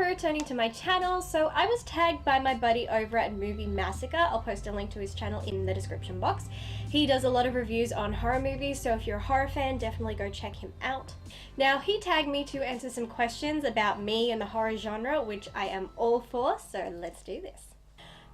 returning to my channel. So I was tagged by my buddy over at Movie Massacre. I'll post a link to his channel in the description box. He does a lot of reviews on horror movies, so if you're a horror fan, definitely go check him out. Now, he tagged me to answer some questions about me and the horror genre, which I am all for, so let's do this.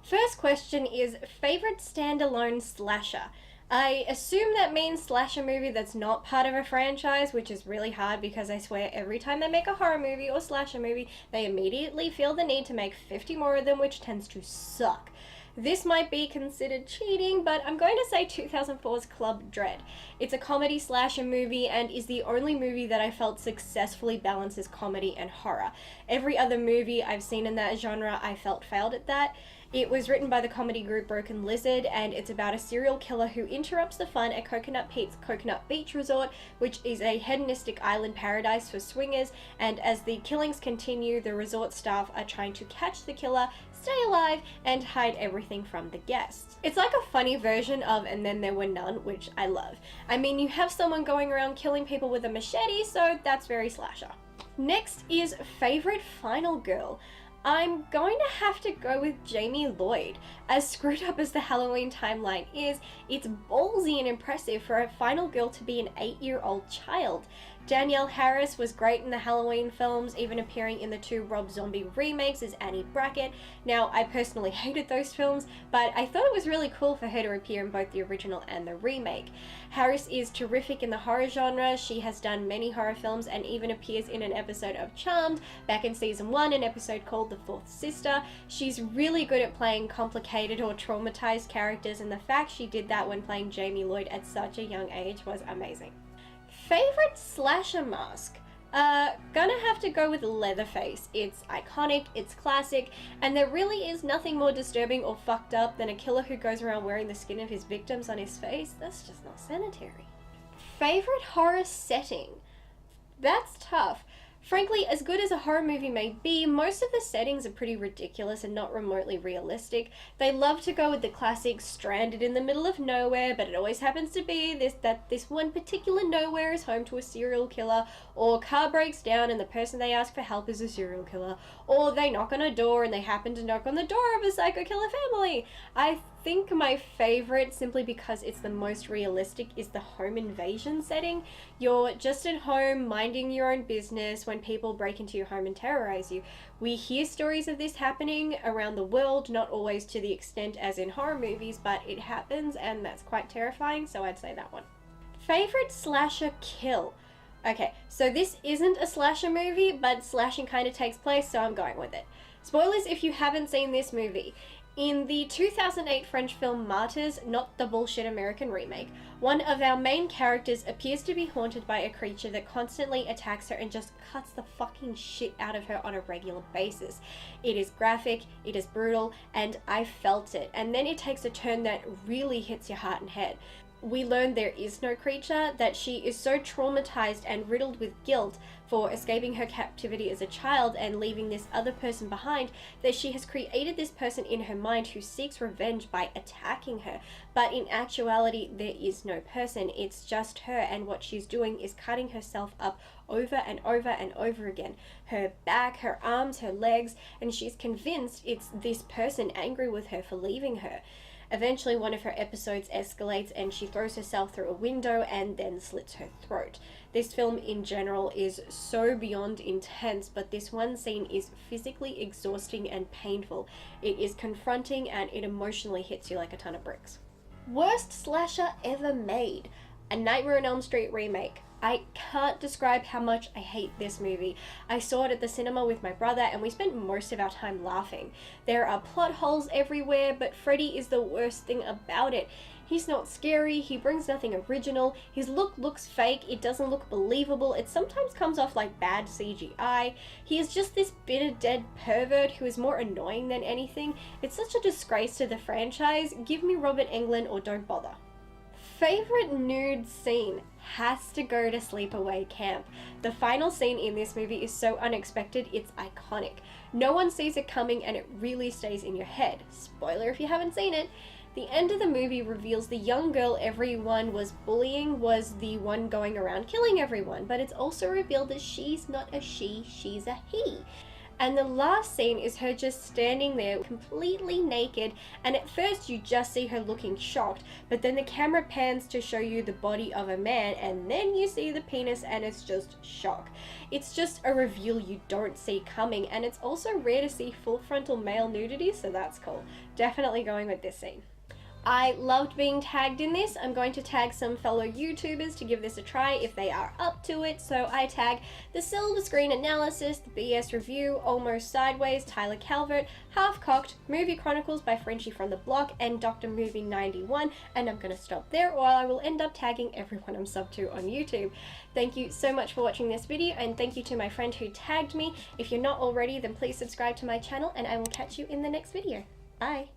First question is, favorite standalone slasher? I assume that means slasher movie that's not part of a franchise, which is really hard because I swear every time they make a horror movie or slasher movie, they immediately feel the need to make 50 more of them, which tends to suck. This might be considered cheating, but I'm going to say 2004's Club Dread. It's a comedy slasher movie and is the only movie that I felt successfully balances comedy and horror. Every other movie I've seen in that genre I felt failed at that. It was written by the comedy group Broken Lizard, and it's about a serial killer who interrupts the fun at Coconut Pete's Coconut Beach Resort, which is a hedonistic island paradise for swingers, and as the killings continue, the resort staff are trying to catch the killer, stay alive, and hide everything from the guests. It's like a funny version of And Then There Were None, which I love. I mean, you have someone going around killing people with a machete, so that's very slasher. Next is favorite final girl. I'm going to have to go with Jamie Lloyd. As screwed up as the Halloween timeline is, it's ballsy and impressive for a final girl to be an 8-year-old child. Danielle Harris was great in the Halloween films, even appearing in the 2 Rob Zombie remakes as Annie Brackett. Now, I personally hated those films, but I thought it was really cool for her to appear in both the original and the remake. Harris is terrific in the horror genre. She has done many horror films and even appears in an episode of Charmed back in season 1, an episode called The Fourth Sister. She's really good at playing complicated or traumatized characters, and the fact she did that when playing Jamie Lloyd at such a young age was amazing. Favorite slasher mask? Gonna have to go with Leatherface. It's iconic, it's classic, and there really is nothing more disturbing or fucked up than a killer who goes around wearing the skin of his victims on his face. That's just not sanitary. Favorite horror setting? That's tough. Frankly, as good as a horror movie may be, most of the settings are pretty ridiculous and not remotely realistic. They love to go with the classic stranded in the middle of nowhere, but it always happens to be this one particular nowhere is home to a serial killer, or car breaks down and the person they ask for help is a serial killer, or they knock on a door and they happen to knock on the door of a psycho killer family. I think my favorite, simply because it's the most realistic, is the home invasion setting. You're just at home minding your own business when people break into your home and terrorize you. We hear stories of this happening around the world, not always to the extent as in horror movies, but it happens and that's quite terrifying, so I'd say that one. Favorite slasher kill? Okay, so this isn't a slasher movie, but slashing kind of takes place, so I'm going with it. Spoilers if you haven't seen this movie. In the 2008 French film Martyrs, not the bullshit American remake, one of our main characters appears to be haunted by a creature that constantly attacks her and just cuts the fucking shit out of her on a regular basis. It is graphic, it is brutal, and I felt it. And then it takes a turn that really hits your heart and head. We learn there is no creature, that she is so traumatized and riddled with guilt for escaping her captivity as a child and leaving this other person behind, that she has created this person in her mind who seeks revenge by attacking her. But in actuality, there is no person, it's just her, and what she's doing is cutting herself up over and over and over again. Her back, her arms, her legs, and she's convinced it's this person angry with her for leaving her. Eventually, one of her episodes escalates and she throws herself through a window and then slits her throat. This film in general is so beyond intense, but this one scene is physically exhausting and painful. It is confronting and it emotionally hits you like a ton of bricks. Worst slasher ever made? A Nightmare on Elm Street remake. I can't describe how much I hate this movie. I saw it at the cinema with my brother and we spent most of our time laughing. There are plot holes everywhere, but Freddy is the worst thing about it. He's not scary, he brings nothing original, his look looks fake, it doesn't look believable, it sometimes comes off like bad CGI. He is just this bitter dead pervert who is more annoying than anything. It's such a disgrace to the franchise. Give me Robert Englund or don't bother. Favorite nude scene has to go to Sleepaway Camp. The final scene in this movie is so unexpected, it's iconic. No one sees it coming and it really stays in your head. Spoiler if you haven't seen it. The end of the movie reveals the young girl everyone was bullying was the one going around killing everyone, but it's also revealed that she's not a she, she's a he. And the last scene is her just standing there completely naked, and at first you just see her looking shocked, but then the camera pans to show you the body of a man, and then you see the penis, and it's just shock. It's just a reveal you don't see coming, and it's also rare to see full frontal male nudity, so that's cool. Definitely going with this scene. I loved being tagged in this. I'm going to tag some fellow YouTubers to give this a try if they are up to it. So I tag The Silver Screen Analysis, The BS Review, Almost Sideways, Tyler Calvert, Half Cocked, Movie Chronicles by Frenchie from the Block, and Dr. Movie 91. And I'm going to stop there, or I will end up tagging everyone I'm sub to on YouTube. Thank you so much for watching this video, and thank you to my friend who tagged me. If you're not already, then please subscribe to my channel, and I will catch you in the next video. Bye!